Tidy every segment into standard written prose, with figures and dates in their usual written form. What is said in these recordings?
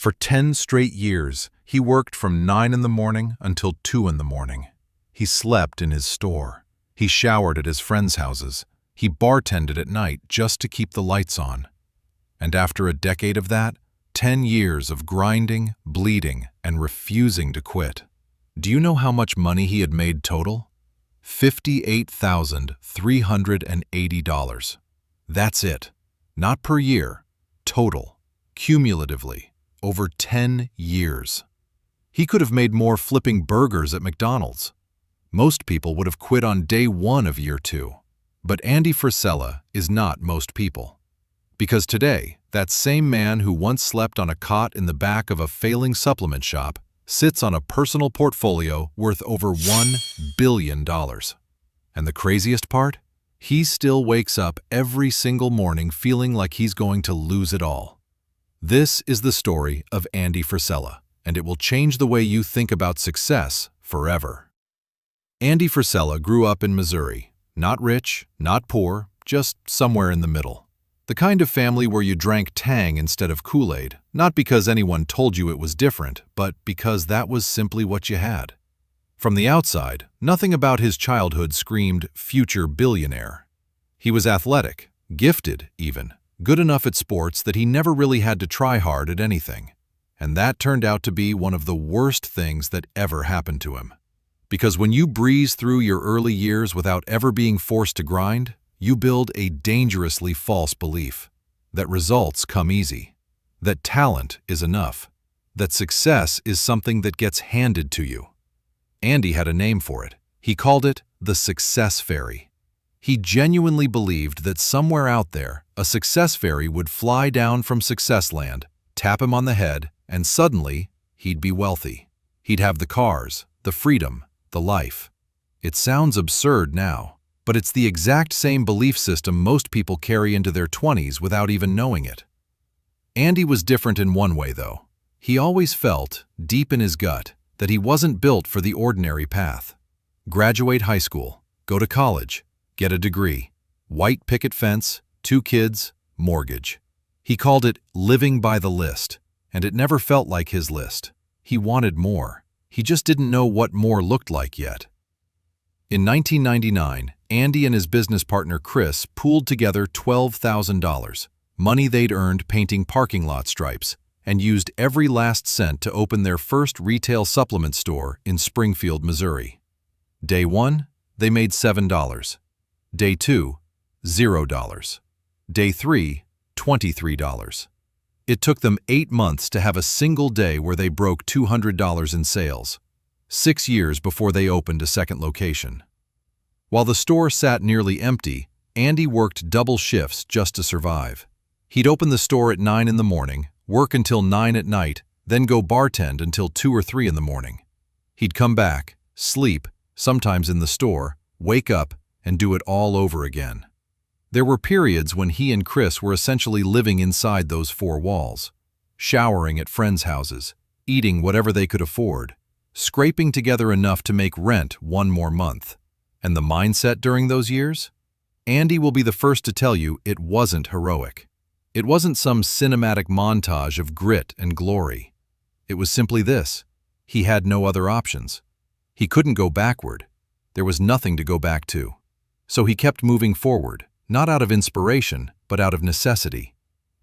For 10 straight years, he worked from 9 in the morning until 2 in the morning. He slept in his store. He showered at his friends' houses. He bartended at night just to keep the lights on. And after a decade of that, 10 years of grinding, bleeding, and refusing to quit. Do you know how much money he had made total? $58,380. That's it. Not per year. Total. Cumulatively. Over 10 years. He could have made more flipping burgers at McDonald's. Most people would have quit on day 1 of year 2. But Andy Frisella is not most people. Because today, that same man who once slept on a cot in the back of a failing supplement shop sits on a personal portfolio worth over $1 billion. And the craziest part? He still wakes up every single morning feeling like he's going to lose it all. This is the story of Andy Frisella, and it will change the way you think about success forever. Andy Frisella grew up in Missouri. Not rich, not poor, just somewhere in the middle. The kind of family where you drank Tang instead of Kool-Aid, not because anyone told you it was different, but because that was simply what you had. From the outside, nothing about his childhood screamed future billionaire. He was athletic, gifted even, good enough at sports that he never really had to try hard at anything. And that turned out to be one of the worst things that ever happened to him. Because when you breeze through your early years without ever being forced to grind, you build a dangerously false belief that results come easy, that talent is enough, that success is something that gets handed to you. Andy had a name for it. He called it the success fairy. He genuinely believed that somewhere out there, a success fairy would fly down from success land, tap him on the head, and suddenly he'd be wealthy. He'd have the cars, the freedom, the life. It sounds absurd now, but it's the exact same belief system most people carry into their 20s without even knowing it. Andy was different in one way, though. He always felt, deep in his gut, that he wasn't built for the ordinary path. Graduate high school, go to college, get a degree, white picket fence, 2 kids, mortgage. He called it living by the list, and it never felt like his list. He wanted more. He just didn't know what more looked like yet. In 1999, Andy and his business partner Chris pooled together $12,000, money they'd earned painting parking lot stripes, and used every last cent to open their first retail supplement store in Springfield, Missouri. Day 1, they made $7. Day 2, $0. Day 3, $23. It took them 8 months to have a single day where they broke $200 in sales, 6 years before they opened a second location. While the store sat nearly empty, Andy worked double shifts just to survive. He'd open the store at 9 in the morning, work until 9 at night, then go bartend until 2 or 3 in the morning. He'd come back, sleep, sometimes in the store, wake up, and do it all over again. There were periods when he and Chris were essentially living inside those 4 walls, showering at friends' houses, eating whatever they could afford, scraping together enough to make rent 1 more month. And the mindset during those years? Andy will be the first to tell you it wasn't heroic. It wasn't some cinematic montage of grit and glory. It was simply this: he had no other options. He couldn't go backward. There was nothing to go back to. So he kept moving forward, not out of inspiration, but out of necessity.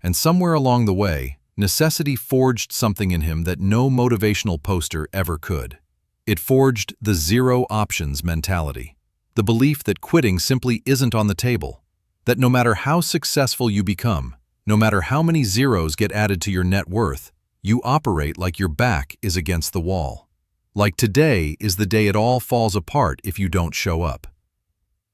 And somewhere along the way, necessity forged something in him that no motivational poster ever could. It forged the zero options mentality. The belief that quitting simply isn't on the table, that no matter how successful you become, no matter how many zeros get added to your net worth, you operate like your back is against the wall. Like today is the day it all falls apart if you don't show up.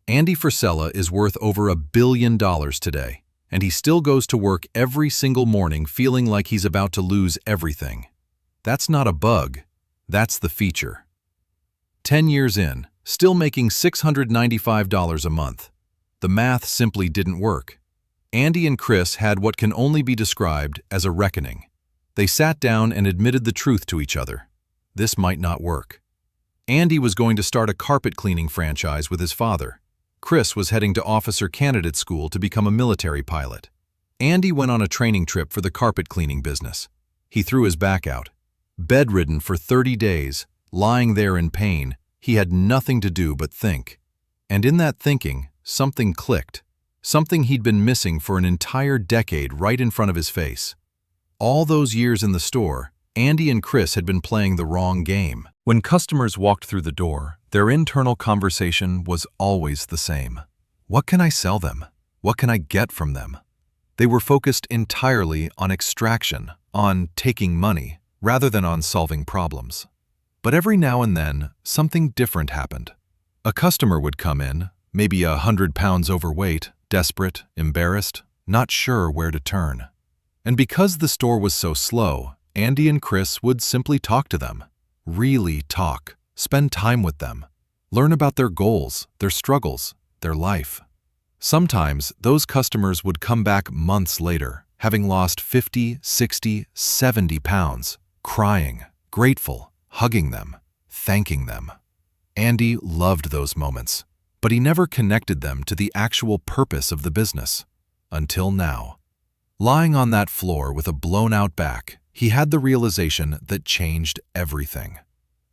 Andy Frisella is worth over $1 billion today, and he still goes to work every single morning feeling like he's about to lose everything. That's not a bug, that's the feature. 10 years in, still making $695 a month. The math simply didn't work. Andy and Chris had what can only be described as a reckoning. They sat down and admitted the truth to each other. This might not work. Andy was going to start a carpet cleaning franchise with his father. Chris was heading to officer candidate school to become a military pilot. Andy went on a training trip for the carpet cleaning business. He threw his back out. Bedridden for 30 days, lying there in pain, he had nothing to do but think. And in that thinking, something clicked. Something he'd been missing for an entire decade right in front of his face. All those years in the store, Andy and Chris had been playing the wrong game. When customers walked through the door, their internal conversation was always the same. What can I sell them? What can I get from them? They were focused entirely on extraction, on taking money, rather than on solving problems. But every now and then, something different happened. A customer would come in, maybe 100 pounds overweight, desperate, embarrassed, not sure where to turn. And because the store was so slow, Andy and Chris would simply talk to them. Really talk. Spend time with them. Learn about their goals, their struggles, their life. Sometimes those customers would come back months later, having lost 50, 60, 70 pounds, crying, grateful, hugging them, thanking them. Andy loved those moments, but he never connected them to the actual purpose of the business. Until now. Lying on that floor with a blown-out back, he had the realization that changed everything.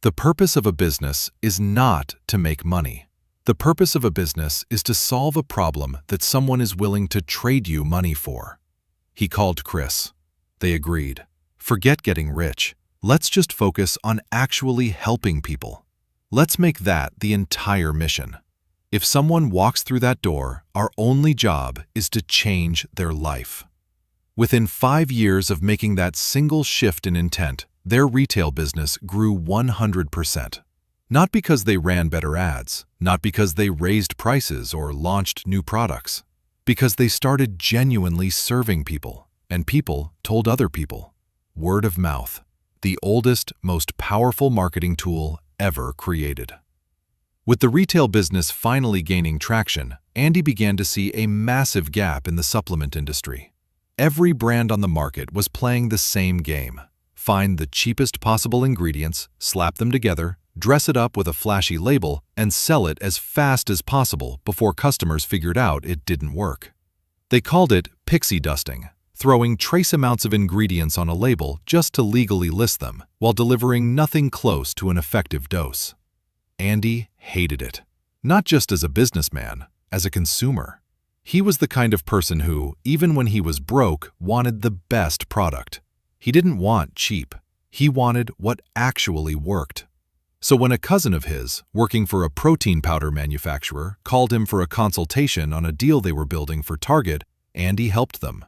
The purpose of a business is not to make money. The purpose of a business is to solve a problem that someone is willing to trade you money for. He called Chris. They agreed. Forget getting rich. Let's just focus on actually helping people. Let's make that the entire mission. If someone walks through that door, our only job is to change their life. Within 5 years of making that single shift in intent, their retail business grew 100%. Not because they ran better ads, not because they raised prices or launched new products, because they started genuinely serving people, and people told other people. Word of mouth, the oldest, most powerful marketing tool ever created. With the retail business finally gaining traction, Andy began to see a massive gap in the supplement industry. Every brand on the market was playing the same game. Find the cheapest possible ingredients, slap them together, dress it up with a flashy label, and sell it as fast as possible before customers figured out it didn't work. They called it pixie dusting, throwing trace amounts of ingredients on a label just to legally list them, while delivering nothing close to an effective dose. Andy hated it. Not just as a businessman, as a consumer. He was the kind of person who, even when he was broke, wanted the best product. He didn't want cheap. He wanted what actually worked. So when a cousin of his, working for a protein powder manufacturer, called him for a consultation on a deal they were building for Target, Andy helped them.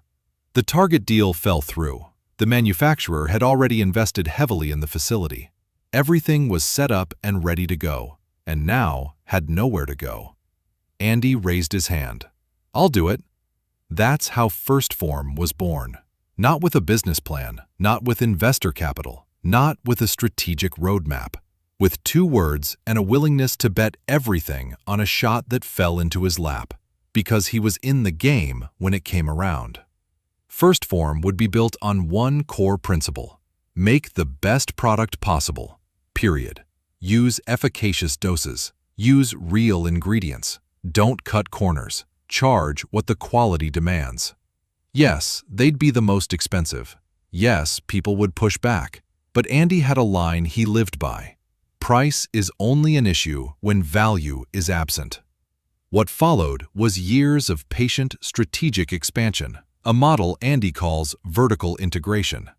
The Target deal fell through. The manufacturer had already invested heavily in the facility. Everything was set up and ready to go, and now had nowhere to go. Andy raised his hand. I'll do it. That's how Phorm was born. Not with a business plan, not with investor capital, not with a strategic roadmap. With 2 words and a willingness to bet everything on a shot that fell into his lap, because he was in the game when it came around. Phorm would be built on one core principle: make the best product possible, period. Use efficacious doses, use real ingredients, don't cut corners, charge what the quality demands. Yes, they'd be the most expensive. Yes, people would push back. But Andy had a line he lived by. Price is only an issue when value is absent. What followed was years of patient, strategic expansion, a model Andy calls vertical integration.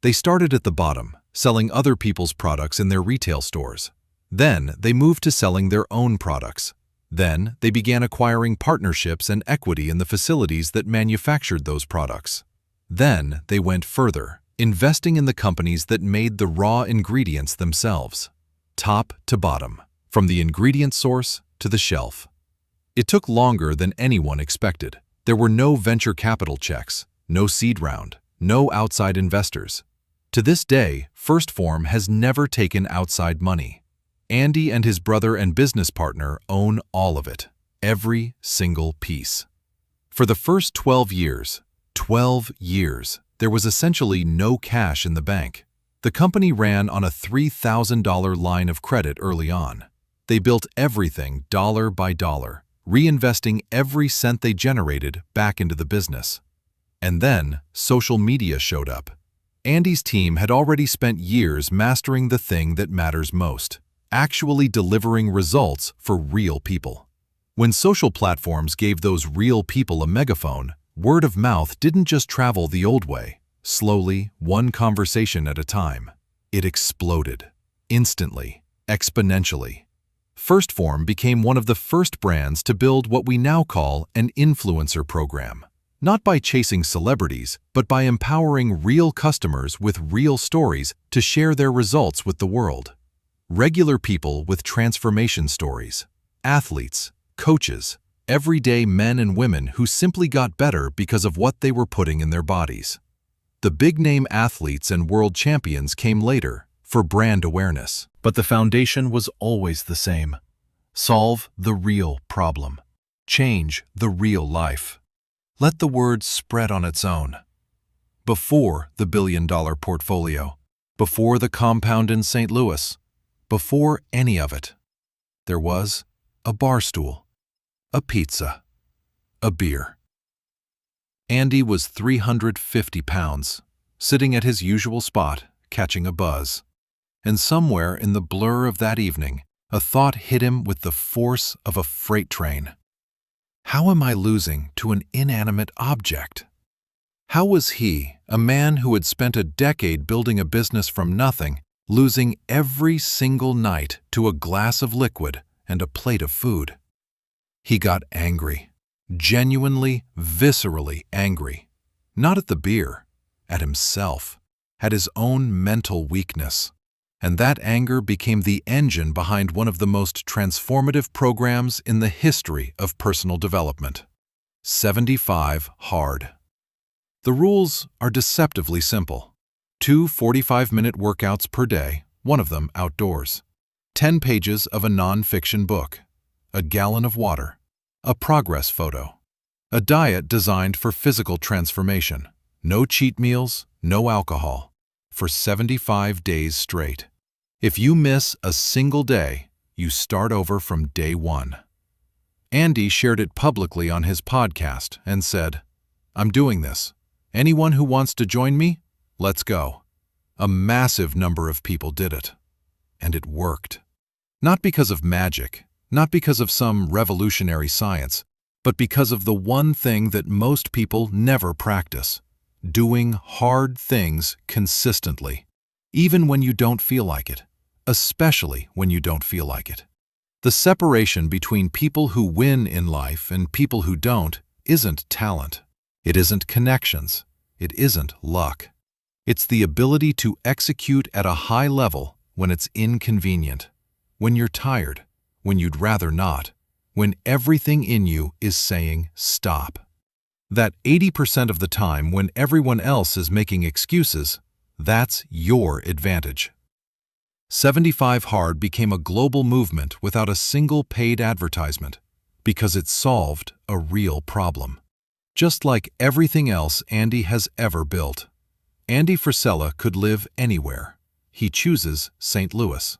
They started at the bottom, selling other people's products in their retail stores. Then they moved to selling their own products. Then they began acquiring partnerships and equity in the facilities that manufactured those products. Then they went further, investing in the companies that made the raw ingredients themselves. Top to bottom, from the ingredient source to the shelf. It took longer than anyone expected. There were no venture capital checks, no seed round, no outside investors. To this day, Phorm has never taken outside money. Andy and his brother and business partner own all of it, every single piece. For the first 12 years, there was essentially no cash in the bank. The company ran on a $3,000 line of credit early on. They built everything dollar by dollar, reinvesting every cent they generated back into the business. And then social media showed up. Andy's team had already spent years mastering the thing that matters most, actually delivering results for real people. When social platforms gave those real people a megaphone, word of mouth didn't just travel the old way, slowly, one conversation at a time. It exploded. Instantly, exponentially. Phorm became one of the first brands to build what we now call an influencer program. Not by chasing celebrities, but by empowering real customers with real stories to share their results with the world. Regular people with transformation stories. Athletes, coaches, everyday men and women who simply got better because of what they were putting in their bodies. The big-name athletes and world champions came later, for brand awareness. But the foundation was always the same. Solve the real problem. Change the real life. Let the word spread on its own. Before the billion-dollar portfolio, before the compound in St. Louis, before any of it, there was a bar stool, a pizza, a beer. Andy was 350 pounds, sitting at his usual spot, catching a buzz. And somewhere in the blur of that evening, a thought hit him with the force of a freight train. How am I losing to an inanimate object? How was he, a man who had spent a decade building a business from nothing, losing every single night to a glass of liquid and a plate of food? He got angry, genuinely, viscerally angry. Not at the beer, at himself, at his own mental weakness. And that anger became the engine behind one of the most transformative programs in the history of personal development. 75 Hard. The rules are deceptively simple. 2 45-minute workouts per day, one of them outdoors. 10 pages of a non-fiction book. A gallon of water. A progress photo. A diet designed for physical transformation. No cheat meals, no alcohol. For 75 days straight. If you miss a single day, you start over from day one. Andy shared it publicly on his podcast and said, "I'm doing this. Anyone who wants to join me? Let's go." A massive number of people did it. And it worked. Not because of magic, not because of some revolutionary science, but because of the one thing that most people never practice. Doing hard things consistently, even when you don't feel like it, especially when you don't feel like it. The separation between people who win in life and people who don't isn't talent. It isn't connections. It isn't luck. It's the ability to execute at a high level when it's inconvenient, when you're tired, when you'd rather not, when everything in you is saying stop. That 80% of the time when everyone else is making excuses, that's your advantage. 75 Hard became a global movement without a single paid advertisement because it solved a real problem. Just like everything else Andy has ever built. Andy Frisella could live anywhere. He chooses St. Louis.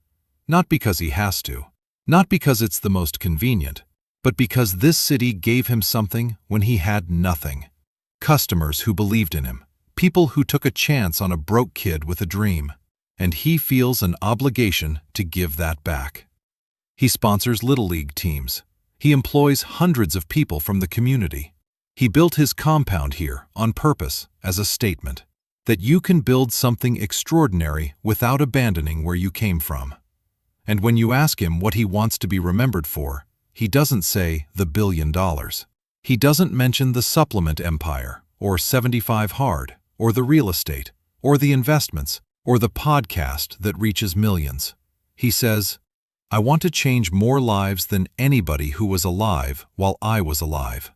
Not because he has to, not because it's the most convenient, but because this city gave him something when he had nothing. Customers who believed in him, people who took a chance on a broke kid with a dream, and he feels an obligation to give that back. He sponsors Little League teams. He employs hundreds of people from the community. He built his compound here on purpose as a statement that you can build something extraordinary without abandoning where you came from. And when you ask him what he wants to be remembered for, he doesn't say the $1 billion. He doesn't mention the supplement empire, or 75 Hard, or the real estate, or the investments, or the podcast that reaches millions. He says, "I want to change more lives than anybody who was alive while I was alive."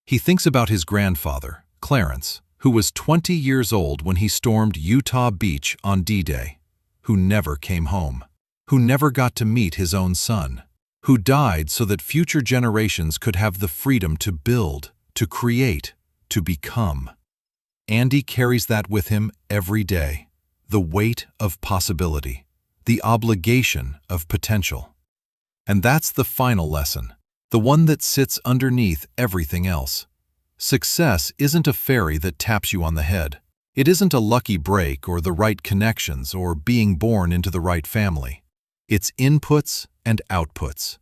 He thinks about his grandfather, Clarence, who was 20 years old when he stormed Utah Beach on D-Day, who never came home, who never got to meet his own son, who died so that future generations could have the freedom to build, to create, to become. Andy carries that with him every day, the weight of possibility, the obligation of potential. And that's the final lesson, the one that sits underneath everything else. Success isn't a fairy that taps you on the head. It isn't a lucky break or the right connections or being born into the right family. It's inputs and outputs.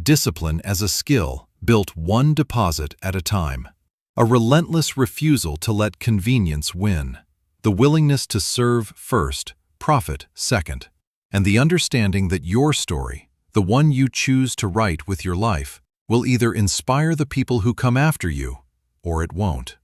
Discipline as a skill built one deposit at a time. A relentless refusal to let convenience win. The willingness to serve first, profit second. And the understanding that your story, the one you choose to write with your life, will either inspire the people who come after you, or it won't.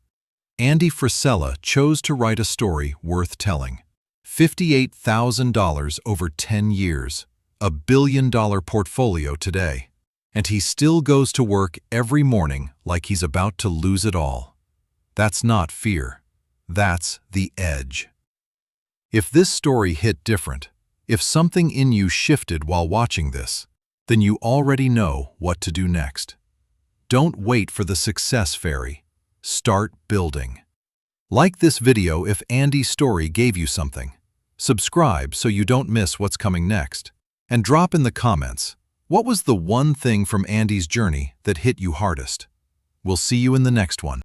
Andy Frisella chose to write a story worth telling. $58,000 over 10 years, a billion-dollar portfolio today. And he still goes to work every morning like he's about to lose it all. That's not fear. That's the edge. If this story hit different, if something in you shifted while watching this, then you already know what to do next. Don't wait for the success fairy. Start building. Like this video if Andy's story gave you something. Subscribe so you don't miss what's coming next. And drop in the comments, what was the one thing from Andy's journey that hit you hardest? We'll see you in the next one.